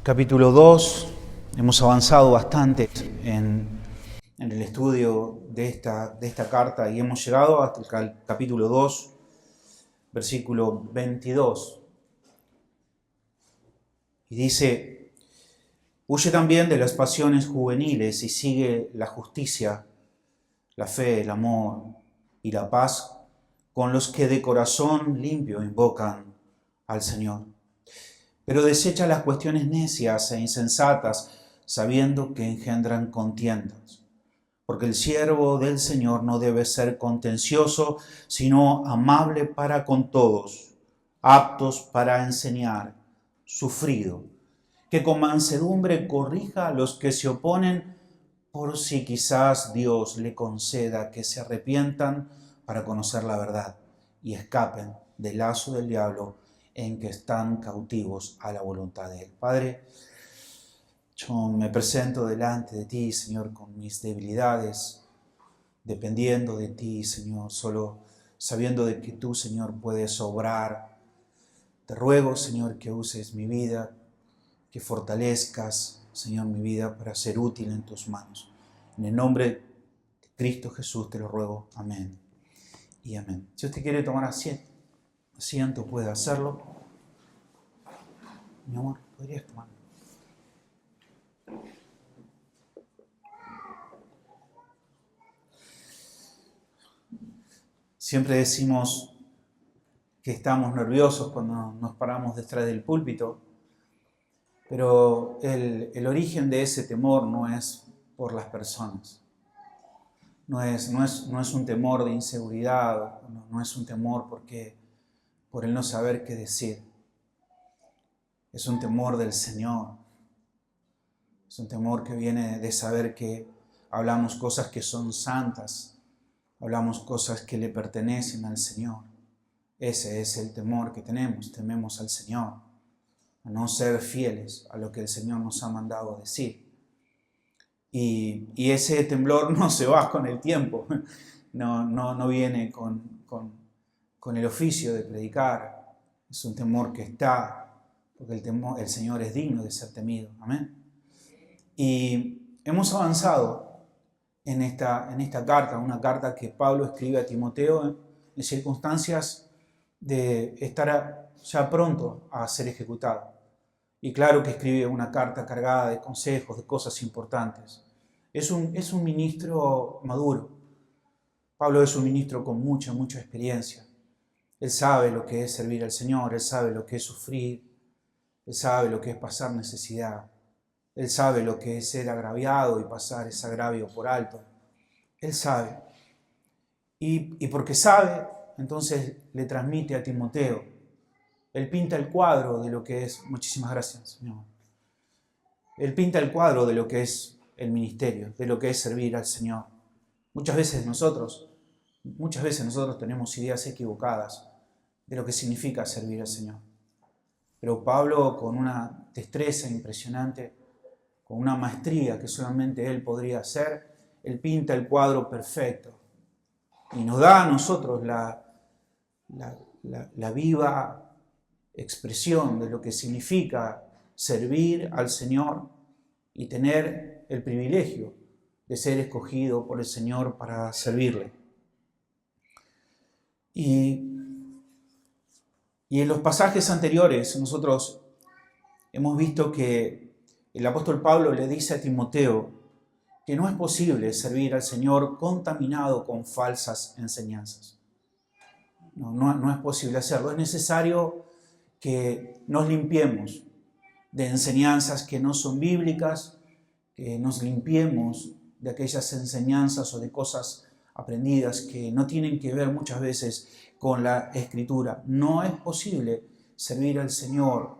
Capítulo 2, hemos avanzado bastante en el estudio de esta carta y hemos llegado hasta el capítulo 2, versículo 22. Y dice: huye también de las pasiones juveniles y sigue la justicia, la fe, el amor y la paz con los que de corazón limpio invocan al Señor. Pero desecha las cuestiones necias e insensatas, sabiendo que engendran contiendas. Porque el siervo del Señor no debe ser contencioso, sino amable para con todos, aptos para enseñar, sufrido, que con mansedumbre corrija a los que se oponen, por si quizás Dios le conceda que se arrepientan para conocer la verdad y escapen del lazo del diablo en que están cautivos a la voluntad de Él. Padre, yo me presento delante de ti, Señor, con mis debilidades, dependiendo de ti, Señor, solo sabiendo de que tú, Señor, puedes obrar. Te ruego, Señor, que uses mi vida, que fortalezcas, Señor, mi vida para ser útil en tus manos. En el nombre de Cristo Jesús te lo ruego. Amén y amén. Si usted quiere tomar asiento, puede hacerlo. Mi amor, ¿podrías tomar? Siempre decimos que estamos nerviosos cuando nos paramos detrás del púlpito, pero el origen de ese temor no es por las personas. No es un temor de inseguridad, no es un temor por el no saber qué decir. Es un temor del Señor. Es un temor que viene de saber que hablamos cosas que son santas, hablamos cosas que le pertenecen al Señor. Ese es el temor que tememos al Señor, a no ser fieles a lo que el Señor nos ha mandado a decir. Y ese temblor no se va con el tiempo, no viene con el oficio de predicar. Es un temor que está, porque el Señor es digno de ser temido. Amén. Y hemos avanzado en esta carta, una carta que Pablo escribe a Timoteo en circunstancias de estar ya pronto a ser ejecutado. Y claro que escribe una carta cargada de consejos, de cosas importantes. Es un ministro maduro. Pablo es un ministro con mucha experiencia. Él sabe lo que es servir al Señor, él sabe lo que es sufrir, él sabe lo que es pasar necesidad, él sabe lo que es ser agraviado y pasar ese agravio por alto. Él sabe. Y porque sabe, entonces le transmite a Timoteo. Él pinta el cuadro de lo que es, muchísimas gracias, Señor. Él pinta el cuadro de lo que es el ministerio, de lo que es servir al Señor. Muchas veces nosotros tenemos ideas equivocadas de lo que significa servir al Señor. Pero Pablo, con una destreza impresionante, con una maestría que solamente él podría hacer, él pinta el cuadro perfecto y nos da a nosotros la viva expresión de lo que significa servir al Señor y tener el privilegio de ser escogido por el Señor para servirle. Y en los pasajes anteriores nosotros hemos visto que el apóstol Pablo le dice a Timoteo que no es posible servir al Señor contaminado con falsas enseñanzas. No es posible hacerlo. Es necesario que nos limpiemos de enseñanzas que no son bíblicas, que nos limpiemos de aquellas enseñanzas o de cosas aprendidas que no tienen que ver muchas veces con la Escritura. No es posible servir al Señor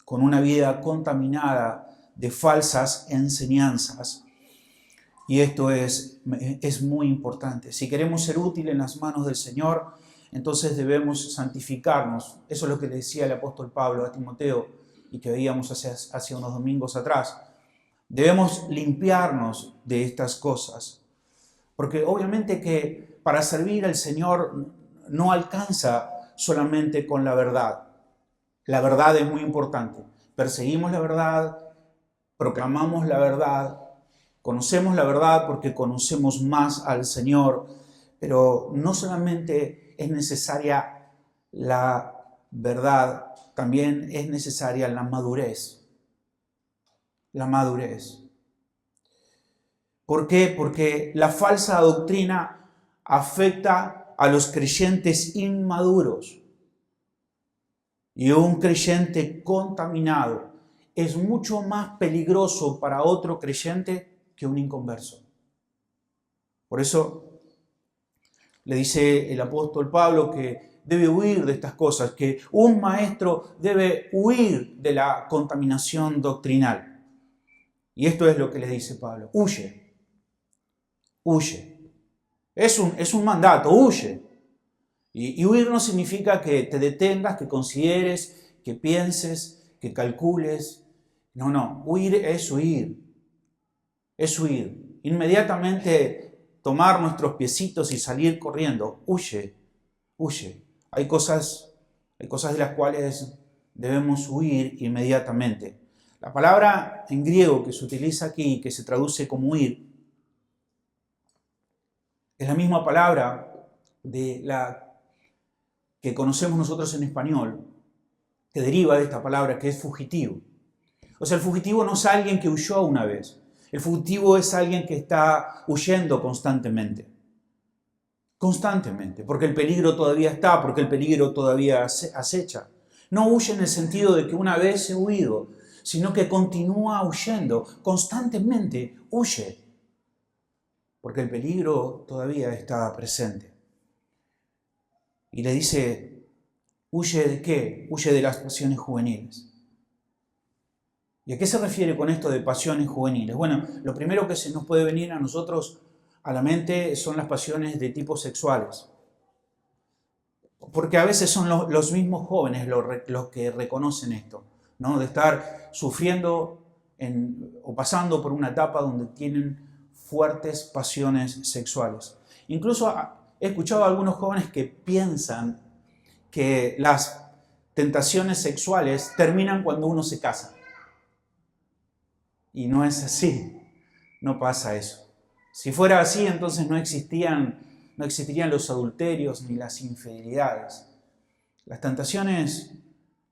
con una vida contaminada de falsas enseñanzas. Y esto es muy importante. Si queremos ser útiles en las manos del Señor, entonces debemos santificarnos. Eso es lo que le decía el apóstol Pablo a Timoteo y que veíamos hace unos domingos atrás. Debemos limpiarnos de estas cosas. Porque obviamente que para servir al Señor no alcanza solamente con la verdad. La verdad es muy importante, perseguimos la verdad, proclamamos la verdad, conocemos la verdad porque conocemos más al Señor, pero no solamente es necesaria la verdad, también es necesaria la madurez. La madurez. ¿Por qué? Porque la falsa doctrina afecta a los creyentes inmaduros. Y un creyente contaminado es mucho más peligroso para otro creyente que un inconverso. Por eso le dice el apóstol Pablo que debe huir de estas cosas, que un maestro debe huir de la contaminación doctrinal. Y esto es lo que le dice Pablo: huye, huye. Es un mandato, huye. Y huir no significa que te detengas, que consideres, que pienses, que calcules. No, huir es huir. Es huir. Inmediatamente tomar nuestros piecitos y salir corriendo. Huye, huye. Hay cosas de las cuales debemos huir inmediatamente. La palabra en griego que se utiliza aquí, que se traduce como huir, es la misma palabra de la que conocemos nosotros en español, que deriva de esta palabra, que es fugitivo. O sea, el fugitivo no es alguien que huyó una vez. El fugitivo es alguien que está huyendo constantemente. Constantemente, porque el peligro todavía está, porque el peligro todavía acecha. No huye en el sentido de que una vez he huido, sino que continúa huyendo, constantemente huye, porque el peligro todavía está presente. Y le dice, ¿huye de qué? Huye de las pasiones juveniles. ¿Y a qué se refiere con esto de pasiones juveniles? Bueno, lo primero que se nos puede venir a nosotros a la mente son las pasiones de tipo sexuales. Porque a veces son los mismos jóvenes los que reconocen esto, ¿no? De estar sufriendo o pasando por una etapa donde tienen fuertes pasiones sexuales. Incluso he escuchado a algunos jóvenes que piensan que las tentaciones sexuales terminan cuando uno se casa. Y no es así, no pasa eso. Si fuera así, entonces no existirían los adulterios ni las infidelidades. Las tentaciones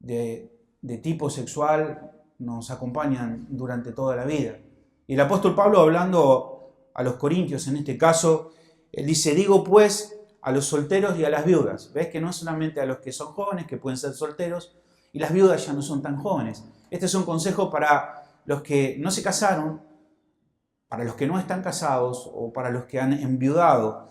de tipo sexual nos acompañan durante toda la vida. Y el apóstol Pablo, hablando a los corintios en este caso, él dice, digo pues a los solteros y a las viudas. ¿Ves que no es solamente a los que son jóvenes, que pueden ser solteros, y las viudas ya no son tan jóvenes? Este es un consejo para los que no se casaron, para los que no están casados o para los que han enviudado.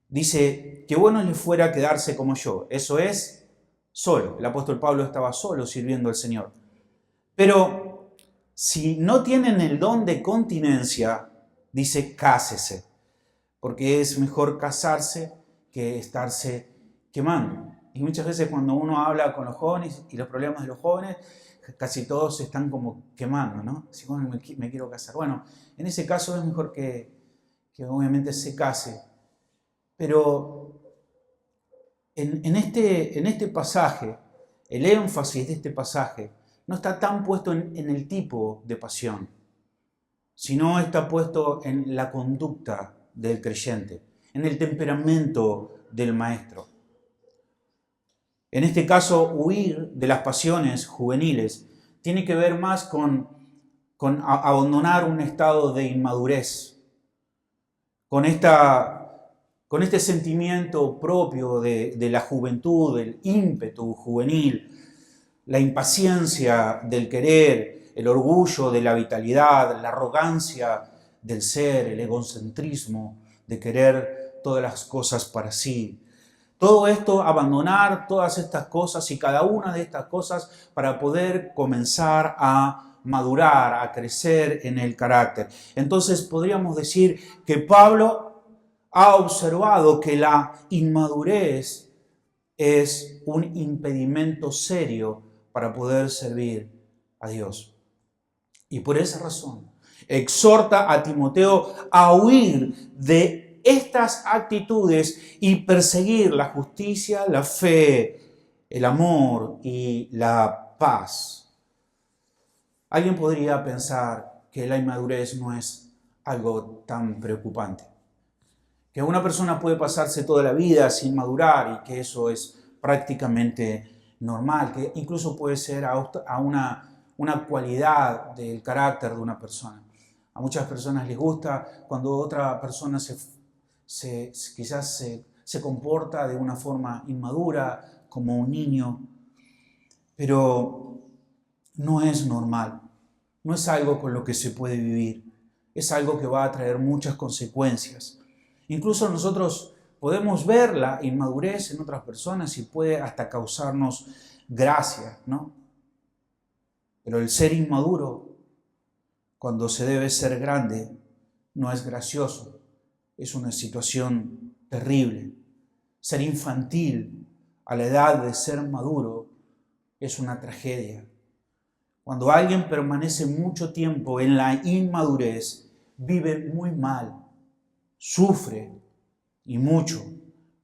Dice, qué bueno les fuera quedarse como yo. Eso es, solo. El apóstol Pablo estaba solo sirviendo al Señor. Pero si no tienen el don de continencia, dice, cásese. Porque es mejor casarse que estarse quemando. Y muchas veces cuando uno habla con los jóvenes y los problemas de los jóvenes, casi todos se están como quemando, ¿no? Si bueno, me quiero casar. Bueno, en ese caso es mejor que obviamente se case. Pero en este pasaje, el énfasis de este pasaje no está tan puesto en el tipo de pasión, sino está puesto en la conducta del creyente, en el temperamento del maestro. En este caso, huir de las pasiones juveniles tiene que ver más con abandonar un estado de inmadurez, con este sentimiento propio de la juventud, del ímpetu juvenil, la impaciencia del querer, el orgullo de la vitalidad, la arrogancia del ser, el egocentrismo de querer todas las cosas para sí. Todo esto, abandonar todas estas cosas y cada una de estas cosas para poder comenzar a madurar, a crecer en el carácter. Entonces podríamos decir que Pablo ha observado que la inmadurez es un impedimento serio para poder servir a Dios. Y por esa razón exhorta a Timoteo a huir de estas actitudes y perseguir la justicia, la fe, el amor y la paz. Alguien podría pensar que la inmadurez no es algo tan preocupante, que una persona puede pasarse toda la vida sin madurar y que eso es prácticamente normal, que incluso puede ser a una cualidad del carácter de una persona. A muchas personas les gusta cuando otra persona quizás se comporta de una forma inmadura, como un niño, pero no es normal, no es algo con lo que se puede vivir, es algo que va a traer muchas consecuencias. Incluso nosotros podemos ver la inmadurez en otras personas y puede hasta causarnos gracia, ¿no? Pero el ser inmaduro, cuando se debe ser grande, no es gracioso, es una situación terrible. Ser infantil a la edad de ser maduro es una tragedia. Cuando alguien permanece mucho tiempo en la inmadurez, vive muy mal, sufre y mucho,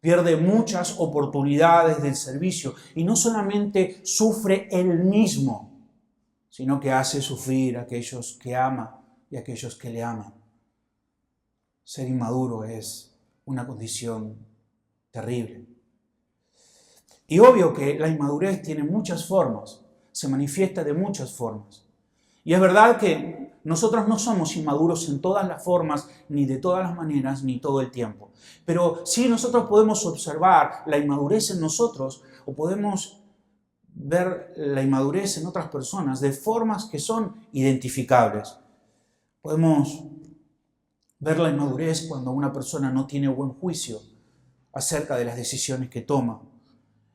pierde muchas oportunidades del servicio y no solamente sufre él mismo, sino que hace sufrir a aquellos que ama y a aquellos que le aman. Ser inmaduro es una condición terrible. Y obvio que la inmadurez tiene muchas formas, se manifiesta de muchas formas. Y es verdad que nosotros no somos inmaduros en todas las formas, ni de todas las maneras, ni todo el tiempo. Pero sí nosotros podemos observar la inmadurez en nosotros o podemos ver la inmadurez en otras personas de formas que son identificables. Podemos ver la inmadurez cuando una persona no tiene buen juicio acerca de las decisiones que toma.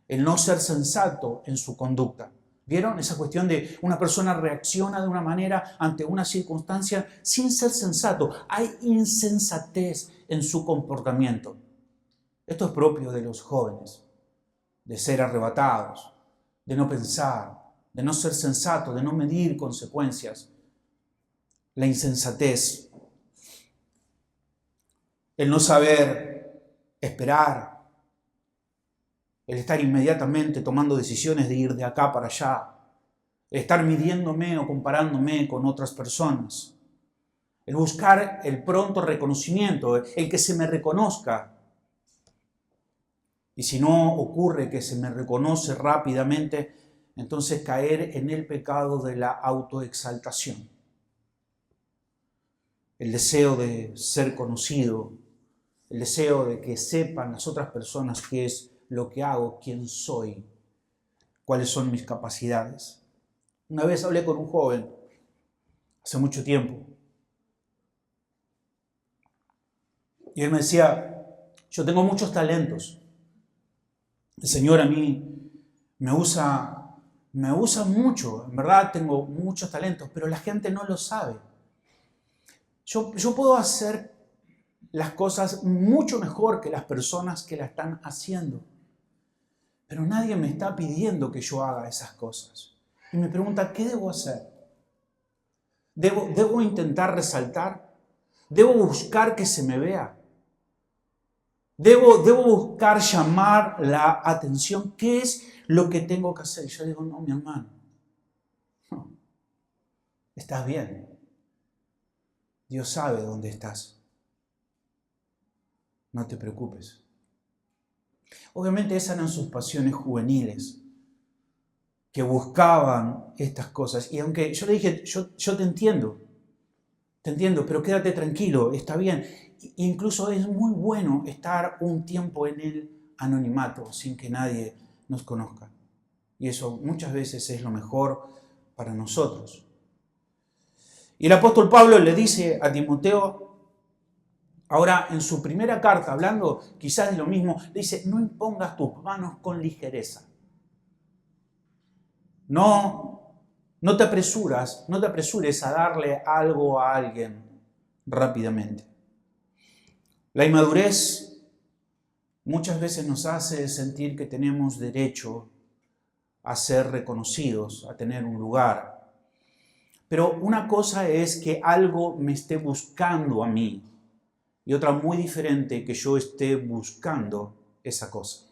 El no ser sensato en su conducta. ¿Vieron? Esa cuestión de una persona reacciona de una manera ante una circunstancia sin ser sensato. Hay insensatez en su comportamiento. Esto es propio de los jóvenes, de ser arrebatados, de no pensar, de no ser sensato, de no medir consecuencias. La insensatez, el no saber esperar, el estar inmediatamente tomando decisiones de ir de acá para allá, el estar midiéndome o comparándome con otras personas, el buscar el pronto reconocimiento, el que se me reconozca. Y si no ocurre que se me reconoce rápidamente, entonces caer en el pecado de la autoexaltación. El deseo de ser conocido, el deseo de que sepan las otras personas qué es lo que hago, quién soy, cuáles son mis capacidades. Una vez hablé con un joven, hace mucho tiempo, y él me decía, yo tengo muchos talentos. El Señor a mí me usa mucho, en verdad tengo muchos talentos, pero la gente no lo sabe. Yo puedo hacer las cosas mucho mejor que las personas que la están haciendo, pero nadie me está pidiendo que yo haga esas cosas. Y me pregunta, ¿qué debo hacer? ¿Debo intentar resaltar? ¿Debo buscar que se me vea? ¿Debo buscar llamar la atención? ¿Qué es lo que tengo que hacer? Y yo digo, no, mi hermano, no, estás bien. Dios sabe dónde estás. No te preocupes. Obviamente esas eran sus pasiones juveniles, que buscaban estas cosas. Y aunque yo le dije, yo te entiendo, pero quédate tranquilo, está bien. Incluso es muy bueno estar un tiempo en el anonimato, sin que nadie nos conozca. Y eso muchas veces es lo mejor para nosotros. Y el apóstol Pablo le dice a Timoteo, ahora en su primera carta, hablando quizás de lo mismo, le dice, no impongas tus manos con ligereza. No te apresures a darle algo a alguien rápidamente. La inmadurez muchas veces nos hace sentir que tenemos derecho a ser reconocidos, a tener un lugar. Pero una cosa es que algo me esté buscando a mí y otra muy diferente que yo esté buscando esa cosa.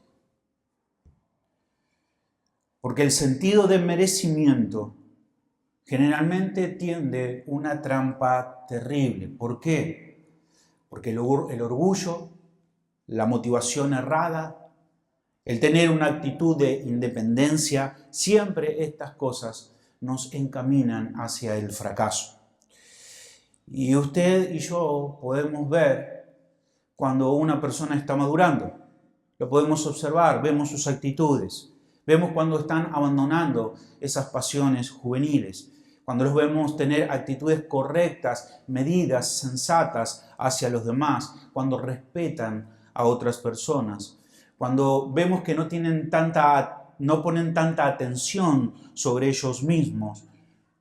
Porque el sentido de merecimiento generalmente tiende una trampa terrible. ¿Por qué? Porque el orgullo, la motivación errada, el tener una actitud de independencia, siempre estas cosas nos encaminan hacia el fracaso. Y usted y yo podemos ver cuando una persona está madurando. Lo podemos observar, vemos sus actitudes, vemos cuando están abandonando esas pasiones juveniles, cuando los vemos tener actitudes correctas, medidas, sensatas hacia los demás, cuando respetan a otras personas, cuando vemos que no ponen tanta atención sobre ellos mismos,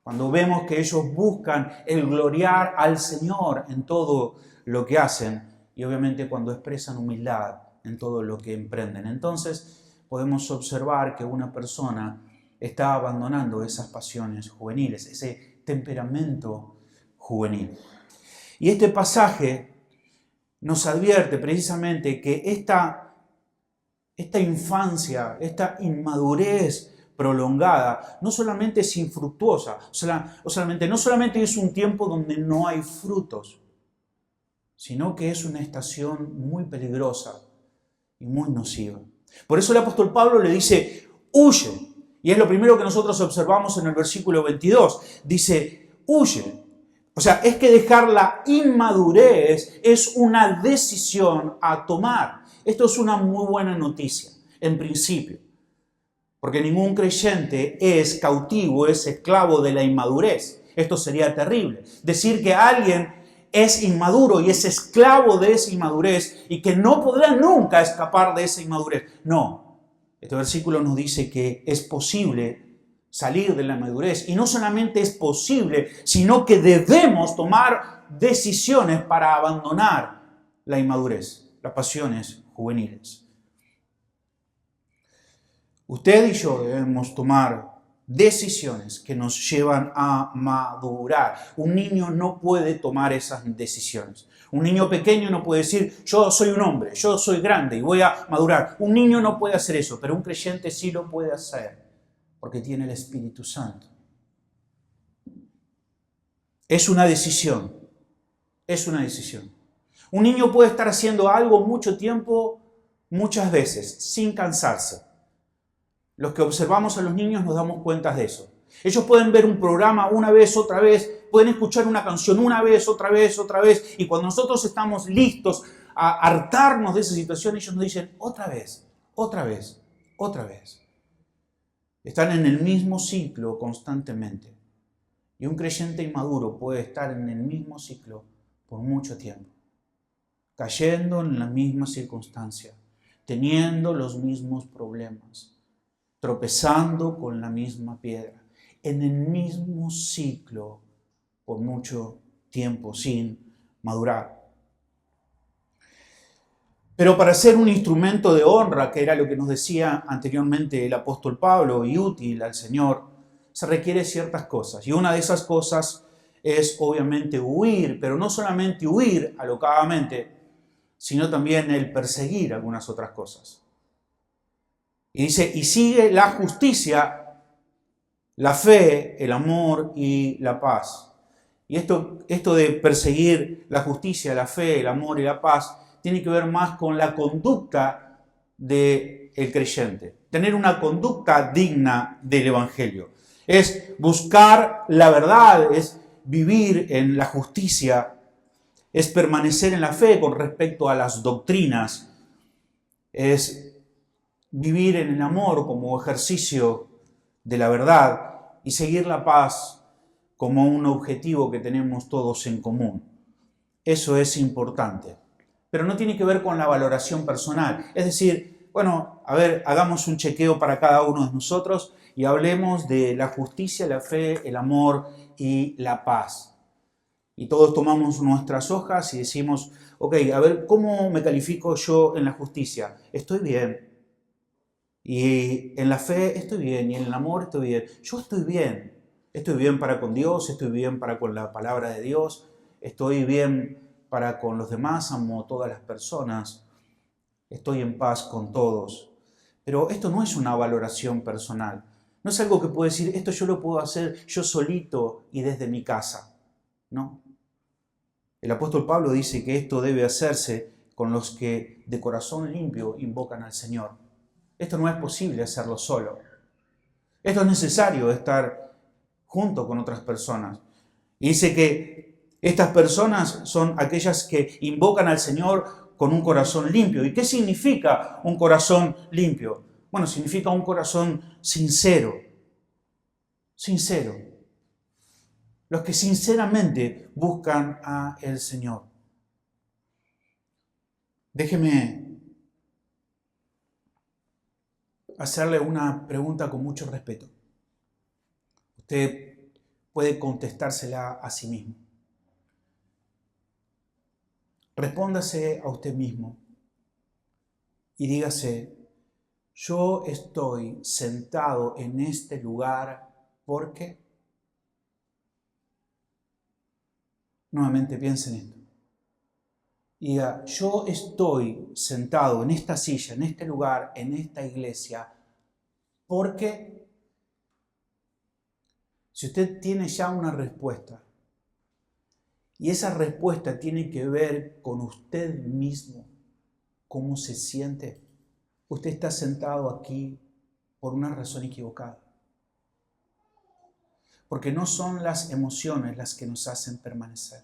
cuando vemos que ellos buscan el gloriar al Señor en todo lo que hacen y obviamente cuando expresan humildad en todo lo que emprenden. Entonces podemos observar que una persona está abandonando esas pasiones juveniles, ese temperamento juvenil. Y este pasaje nos advierte precisamente que esta infancia, esta inmadurez prolongada, no solamente es infructuosa, no solamente es un tiempo donde no hay frutos, sino que es una estación muy peligrosa y muy nociva. Por eso el apóstol Pablo le dice, huye. Y es lo primero que nosotros observamos en el versículo 22. Dice, huye. O sea, es que dejar la inmadurez es una decisión a tomar. Esto es una muy buena noticia, en principio. Porque ningún creyente es cautivo, es esclavo de la inmadurez. Esto sería terrible. Decir que alguien es inmaduro y es esclavo de esa inmadurez y que no podrá nunca escapar de esa inmadurez. No. Este versículo nos dice que es posible salir de la inmadurez. Y no solamente es posible, sino que debemos tomar decisiones para abandonar la inmadurez, las pasiones juveniles. Usted y yo debemos tomar decisiones que nos llevan a madurar. Un niño no puede tomar esas decisiones. Un niño pequeño no puede decir, yo soy un hombre, yo soy grande y voy a madurar. Un niño no puede hacer eso, pero un creyente sí lo puede hacer, porque tiene el Espíritu Santo. Es una decisión, es una decisión. Un niño puede estar haciendo algo mucho tiempo, muchas veces, sin cansarse. Los que observamos a los niños nos damos cuenta de eso. Ellos pueden ver un programa una vez, otra vez, pueden escuchar una canción una vez, otra vez, y cuando nosotros estamos listos a hartarnos de esa situación, ellos nos dicen otra vez, otra vez, otra vez. Están en el mismo ciclo constantemente. Y un creyente inmaduro puede estar en el mismo ciclo por mucho tiempo, cayendo en la misma circunstancia, teniendo los mismos problemas, tropezando con la misma piedra, en el mismo ciclo por mucho tiempo sin madurar. Pero para ser un instrumento de honra, que era lo que nos decía anteriormente el apóstol Pablo, y útil al Señor, se requiere ciertas cosas. Y una de esas cosas es obviamente huir, pero no solamente huir alocadamente, sino también el perseguir algunas otras cosas. Y dice, y sigue la justicia, la fe, el amor y la paz. Y esto de perseguir la justicia, la fe, el amor y la paz tiene que ver más con la conducta del creyente. Tener una conducta digna del Evangelio. Es buscar la verdad, es vivir en la justicia, es permanecer en la fe con respecto a las doctrinas, es vivir en el amor como ejercicio de la verdad y seguir la paz como un objetivo que tenemos todos en común. Eso es importante. Pero no tiene que ver con la valoración personal. Es decir, bueno, a ver, hagamos un chequeo para cada uno de nosotros y hablemos de la justicia, la fe, el amor y la paz. Y todos tomamos nuestras hojas y decimos, ok, a ver, ¿cómo me califico yo en la justicia? Estoy bien. Y en la fe estoy bien, y en el amor estoy bien. Yo estoy bien. Estoy bien para con Dios, estoy bien para con la palabra de Dios, estoy bien para con los demás, amo a todas las personas, estoy en paz con todos. Pero esto no es una valoración personal. No es algo que puedo decir, esto yo lo puedo hacer yo solito y desde mi casa. No. El apóstol Pablo dice que esto debe hacerse con los que de corazón limpio invocan al Señor. Esto no es posible hacerlo solo. Esto es necesario estar junto con otras personas. Y dice que estas personas son aquellas que invocan al Señor con un corazón limpio. ¿Y qué significa un corazón limpio? Bueno, significa un corazón sincero. Sincero. Los que sinceramente buscan a el Señor. Déjeme hacerle una pregunta con mucho respeto. Usted puede contestársela a sí mismo. Respóndase a usted mismo y dígase, yo estoy sentado en este lugar porque... Nuevamente piense en esto. Y diga, yo estoy sentado en esta silla, en este lugar, en esta iglesia, porque si usted tiene ya una respuesta, y esa respuesta tiene que ver con usted mismo, cómo se siente, usted está sentado aquí por una razón equivocada. Porque no son las emociones las que nos hacen permanecer.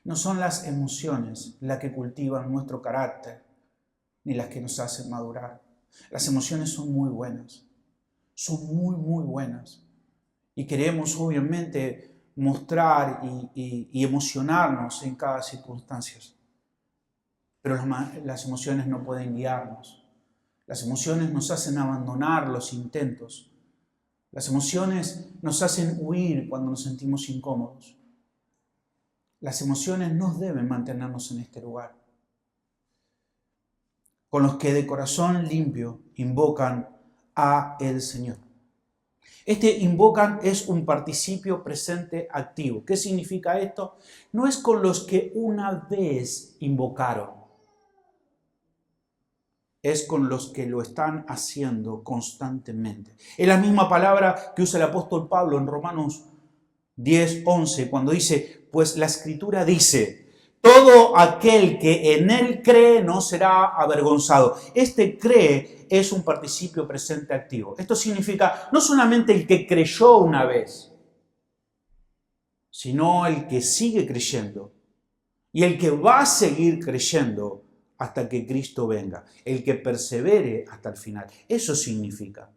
No son las emociones las que cultivan nuestro carácter, ni las que nos hacen madurar. Las emociones son muy buenas. Son muy, muy buenas. Y queremos, obviamente, mostrar y emocionarnos en cada circunstancia. Pero las emociones no pueden guiarnos. Las emociones nos hacen abandonar los intentos. Las emociones nos hacen huir cuando nos sentimos incómodos. Las emociones no deben mantenernos en este lugar. Con los que de corazón limpio invocan a el Señor. Este invocan es un participio presente activo. ¿Qué significa esto? No es con los que una vez invocaron. Es con los que lo están haciendo constantemente. Es la misma palabra que usa el apóstol Pablo en Romanos 10:11, cuando dice, pues la Escritura dice, todo aquel que en él cree no será avergonzado. Este cree es un participio presente activo. Esto significa no solamente el que creyó una vez, sino el que sigue creyendo y el que va a seguir creyendo hasta que Cristo venga, el que persevere hasta el final. Eso significa.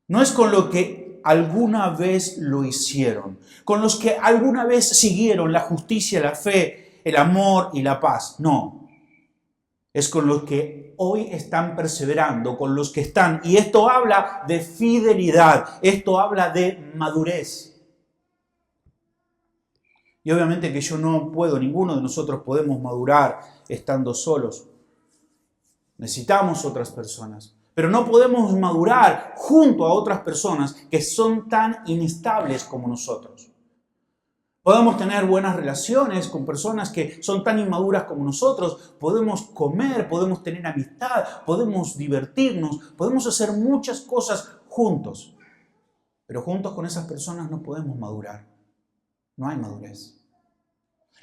No es con lo que alguna vez lo hicieron, con los que alguna vez siguieron la justicia, la fe, el amor y la paz. No. Es con los que hoy están perseverando, con los que están. Y esto habla de fidelidad, esto habla de madurez. Y obviamente que yo no puedo, ninguno de nosotros podemos madurar estando solos. Necesitamos otras personas. Pero no podemos madurar junto a otras personas que son tan inestables como nosotros. Podemos tener buenas relaciones con personas que son tan inmaduras como nosotros. Podemos comer, podemos tener amistad, podemos divertirnos, podemos hacer muchas cosas juntos. Pero juntos con esas personas no podemos madurar. No hay madurez.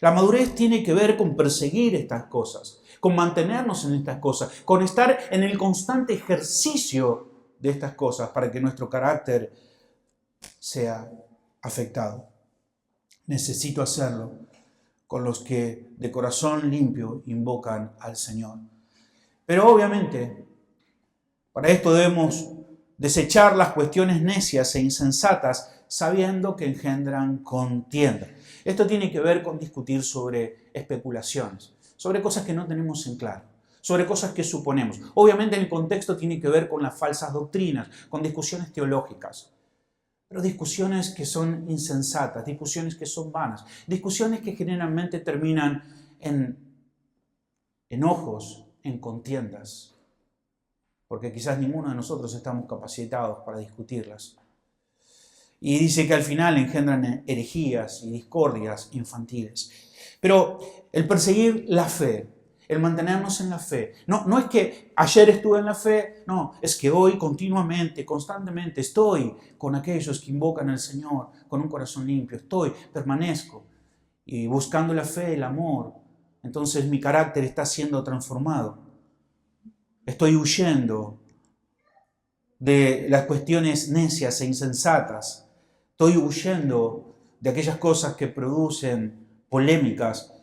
La madurez tiene que ver con perseguir estas cosas, con mantenernos en estas cosas, con estar en el constante ejercicio de estas cosas para que nuestro carácter sea afectado. Necesito hacerlo con los que de corazón limpio invocan al Señor. Pero obviamente, para esto debemos desechar las cuestiones necias e insensatas, sabiendo que engendran contienda. Esto tiene que ver con discutir sobre especulaciones, sobre cosas que no tenemos en claro, sobre cosas que suponemos. Obviamente en el contexto tiene que ver con las falsas doctrinas, con discusiones teológicas, pero discusiones que son insensatas, discusiones que son vanas, discusiones que generalmente terminan en enojos, en contiendas, porque quizás ninguno de nosotros estamos capacitados para discutirlas. Y dice que al final engendran herejías y discordias infantiles. Pero el perseguir la fe, el mantenernos en la fe. No es que ayer estuve en la fe, no, es que hoy continuamente, constantemente estoy con aquellos que invocan al Señor con un corazón limpio, permanezco y buscando la fe, el amor. Entonces mi carácter está siendo transformado. Estoy huyendo de las cuestiones necias e insensatas. Estoy huyendo de aquellas cosas que producen polémicas.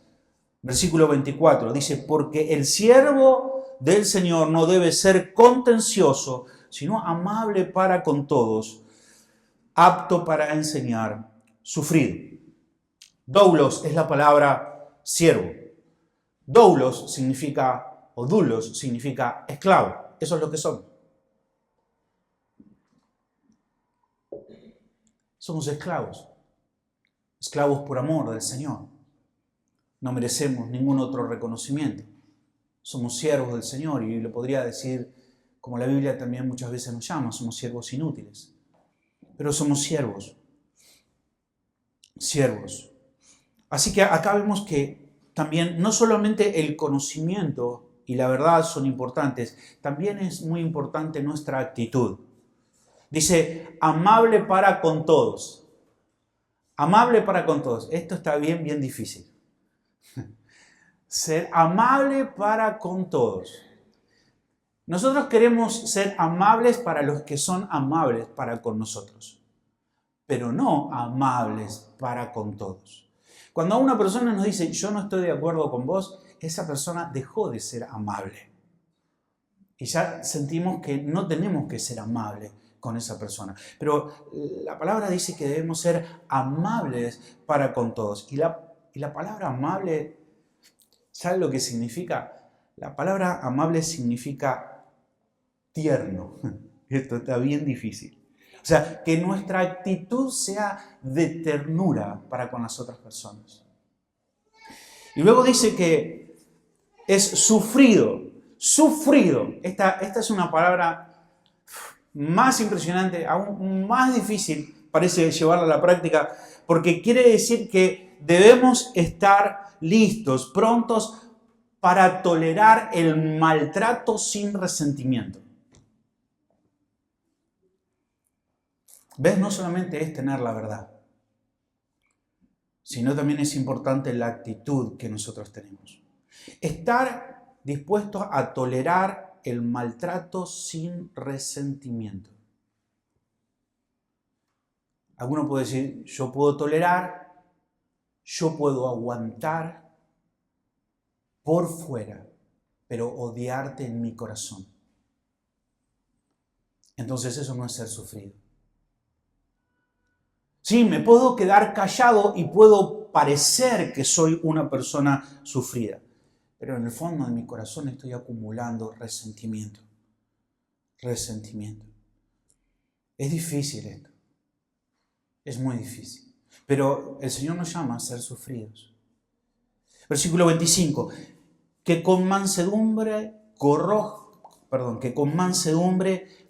Versículo 24 dice, porque el siervo del Señor no debe ser contencioso, sino amable para con todos, apto para enseñar, sufrido. Doulos es la palabra siervo. Doulos significa, o doulos significa esclavo. Eso es lo que son. Somos esclavos. Esclavos por amor del Señor. No merecemos ningún otro reconocimiento. Somos siervos del Señor y lo podría decir como la Biblia también muchas veces nos llama, somos siervos inútiles. Pero somos siervos. Siervos. Así que acá vemos que también no solamente el conocimiento y la verdad son importantes, también es muy importante nuestra actitud. Dice, amable para con todos. Amable para con todos. Esto está bien difícil. Ser amable para con todos. Nosotros queremos ser amables para los que son amables para con nosotros, pero no amables para con todos. Cuando una persona nos dice, yo no estoy de acuerdo con vos, esa persona dejó de ser amable. Y ya sentimos que no tenemos que ser amables con esa persona. Pero la palabra dice que debemos ser amables para con todos. Y la palabra amable, ¿sabe lo que significa? La palabra amable significa tierno. Esto está bien difícil. O sea, que nuestra actitud sea de ternura para con las otras personas. Y luego dice que es sufrido. Sufrido. Esta es una palabra más impresionante, aún más difícil parece llevarla a la práctica, porque quiere decir que debemos estar listos, prontos para tolerar el maltrato sin resentimiento. ¿Ves? No solamente es tener la verdad, sino también es importante la actitud que nosotros tenemos. Estar dispuestos a tolerar el maltrato sin resentimiento. Alguno puede decir, yo puedo tolerar, yo puedo aguantar por fuera, pero odiarte en mi corazón. Entonces eso no es ser sufrido. Sí, me puedo quedar callado y puedo parecer que soy una persona sufrida, pero en el fondo de mi corazón estoy acumulando resentimiento. Resentimiento. Es difícil esto. Es muy difícil. Pero el Señor nos llama a ser sufridos. Versículo 25. Que con mansedumbre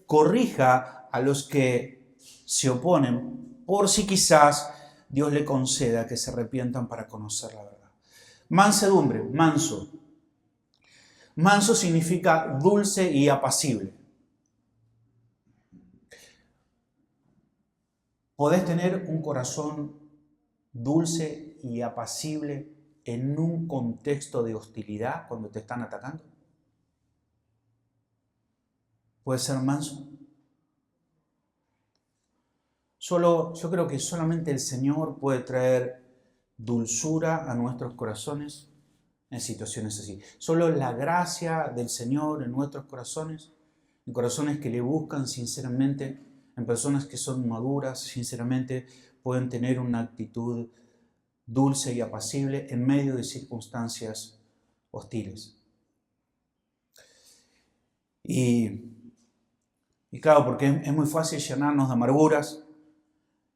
corrija a los que se oponen, por si quizás Dios le conceda que se arrepientan para conocer la verdad. Mansedumbre, manso. Manso significa dulce y apacible. ¿Podés tener un corazón dulce y apacible en un contexto de hostilidad cuando te están atacando? ¿Puedes ser manso? Yo creo que solamente el Señor puede traer dulzura a nuestros corazones en situaciones así. Solo la gracia del Señor en nuestros corazones, en corazones que le buscan sinceramente, en personas que son maduras, sinceramente, pueden tener una actitud dulce y apacible en medio de circunstancias hostiles. Y claro, porque es muy fácil llenarnos de amarguras.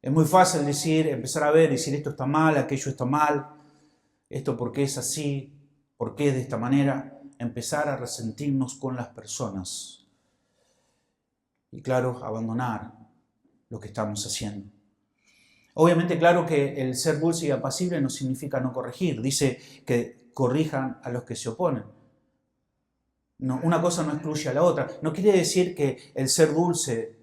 Es muy fácil empezar a decir esto está mal, aquello está mal, esto por qué es así, por qué es de esta manera, empezar a resentirnos con las personas y claro, abandonar lo que estamos haciendo. Obviamente, claro que el ser dulce y apacible no significa no corregir, dice que corrijan a los que se oponen. No, una cosa no excluye a la otra. No quiere decir que el ser dulce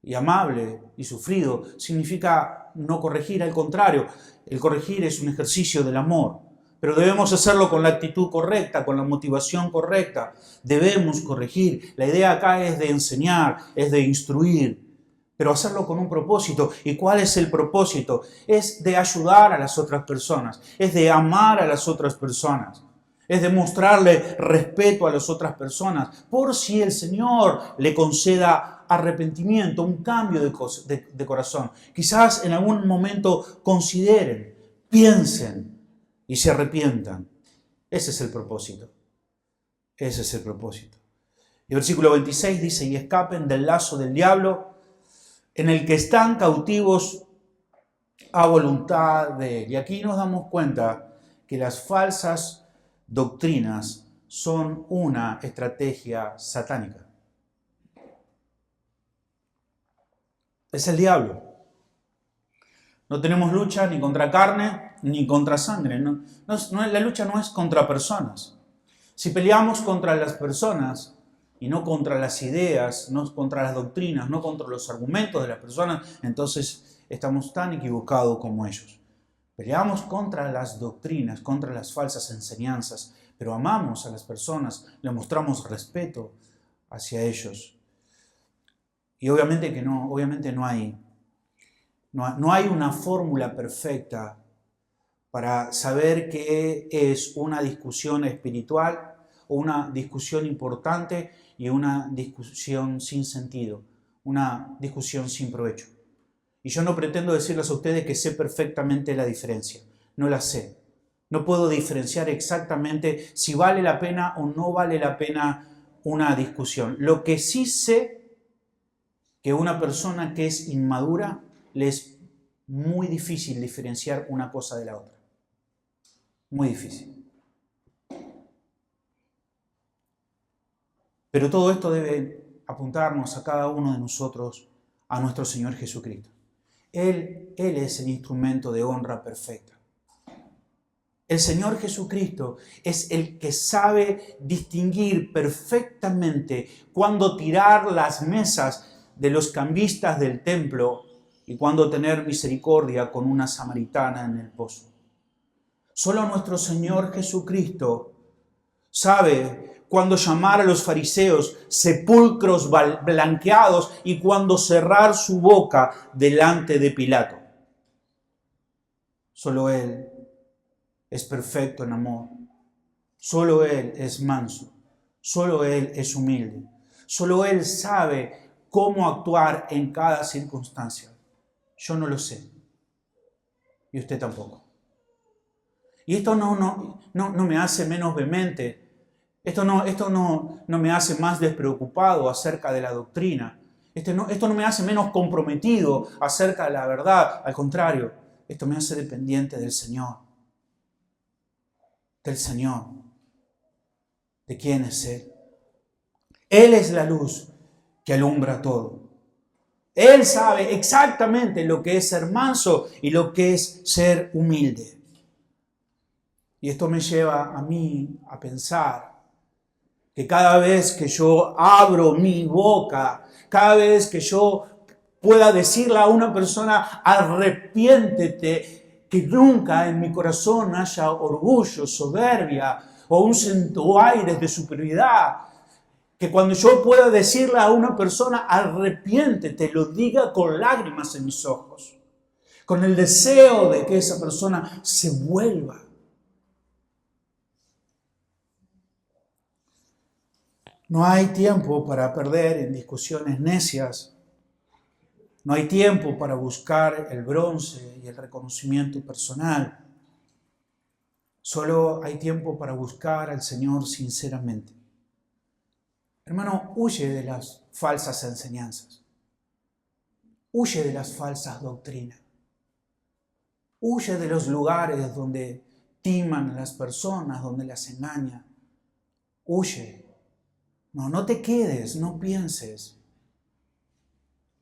y amable y sufrido significa no corregir, al contrario, el corregir es un ejercicio del amor, pero debemos hacerlo con la actitud correcta, con la motivación correcta. Debemos corregir. La idea acá es de enseñar, es de instruir, pero hacerlo con un propósito. ¿Y cuál es el propósito? Es de ayudar a las otras personas, es de amar a las otras personas. Es demostrarle respeto a las otras personas, por si el Señor le conceda arrepentimiento, un cambio de corazón. Quizás en algún momento consideren, piensen y se arrepientan. Ese es el propósito. Ese es el propósito. El versículo 26 dice, y escapen del lazo del diablo, en el que están cautivos a voluntad de él. Y aquí nos damos cuenta que las falsas doctrinas son una estrategia satánica. Es el diablo. No tenemos lucha ni contra carne ni contra sangre. La lucha no es contra personas. Si peleamos contra las personas y no contra las ideas, no contra las doctrinas, no contra los argumentos de las personas, entonces estamos tan equivocados como ellos. Peleamos contra las doctrinas, contra las falsas enseñanzas, pero amamos a las personas, le mostramos respeto hacia ellos. Y obviamente que no, no hay una fórmula perfecta para saber qué es una discusión espiritual o una discusión importante y una discusión sin sentido, una discusión sin provecho. Y yo no pretendo decirles a ustedes que sé perfectamente la diferencia. No la sé. No puedo diferenciar exactamente si vale la pena o no vale la pena una discusión. Lo que sí sé, que una persona que es inmadura le es muy difícil diferenciar una cosa de la otra. Muy difícil. Pero todo esto debe apuntarnos a cada uno de nosotros a nuestro Señor Jesucristo. Él es el instrumento de honra perfecta. El Señor Jesucristo es el que sabe distinguir perfectamente cuándo tirar las mesas de los cambistas del templo y cuándo tener misericordia con una samaritana en el pozo. Solo nuestro Señor Jesucristo sabe cuándo llamar a los fariseos sepulcros blanqueados y cuándo cerrar su boca delante de Pilato. Solo Él es perfecto en amor. Solo Él es manso. Solo Él es humilde. Solo Él sabe cómo actuar en cada circunstancia. Yo no lo sé. Y usted tampoco. Y esto no me hace menos vehemente. Esto no me hace más despreocupado acerca de la doctrina. Esto no me hace menos comprometido acerca de la verdad. Al contrario, esto me hace dependiente del Señor. Del Señor. ¿De quién es Él? Él es la luz que alumbra todo. Él sabe exactamente lo que es ser manso y lo que es ser humilde. Y esto me lleva a mí a pensar que cada vez que yo abro mi boca, cada vez que yo pueda decirle a una persona, arrepiéntete, que nunca en mi corazón haya orgullo, soberbia o un aires de superioridad. Que cuando yo pueda decirle a una persona, arrepiéntete, lo diga con lágrimas en mis ojos, con el deseo de que esa persona se vuelva. No hay tiempo para perder en discusiones necias. No hay tiempo para buscar el bronce y el reconocimiento personal. Solo hay tiempo para buscar al Señor sinceramente. Hermano, huye de las falsas enseñanzas. Huye de las falsas doctrinas. Huye de los lugares donde timan a las personas, donde las engañan. Huye. No te quedes, no pienses.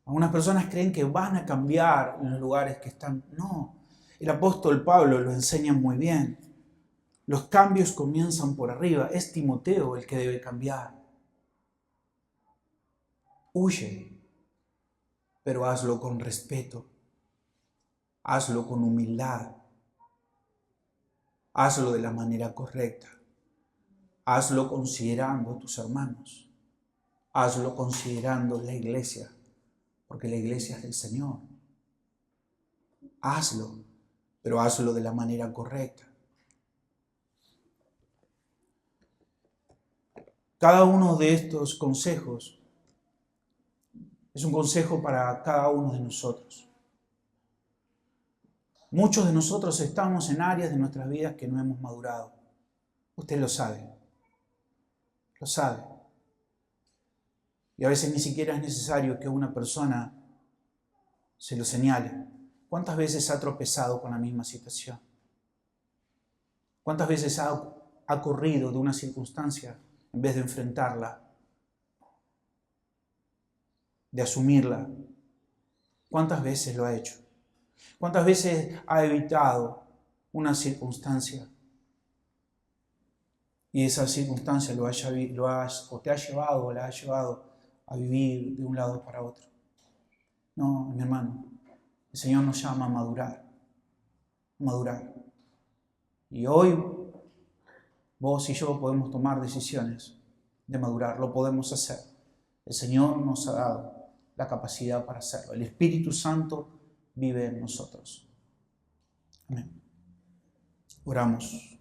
Algunas personas creen que van a cambiar en los lugares que están. No, el apóstol Pablo lo enseña muy bien. Los cambios comienzan por arriba. Es Timoteo el que debe cambiar. Huye, pero hazlo con respeto. Hazlo con humildad. Hazlo de la manera correcta. Hazlo considerando a tus hermanos. Hazlo considerando la iglesia, porque la iglesia es del Señor. Hazlo, pero hazlo de la manera correcta. Cada uno de estos consejos es un consejo para cada uno de nosotros. Muchos de nosotros estamos en áreas de nuestras vidas que no hemos madurado. Usted lo sabe. Lo sabe. Y a veces ni siquiera es necesario que una persona se lo señale. ¿Cuántas veces ha tropezado con la misma situación? ¿Cuántas veces ha corrido de una circunstancia en vez de enfrentarla, de asumirla? ¿Cuántas veces lo ha hecho? ¿Cuántas veces ha evitado una circunstancia y esa circunstancia te ha llevado o la ha llevado a vivir de un lado para otro? No, mi hermano, el Señor nos llama a madurar, Y hoy vos y yo podemos tomar decisiones de madurar, lo podemos hacer. El Señor nos ha dado la capacidad para hacerlo. El Espíritu Santo vive en nosotros. Amén. Oramos.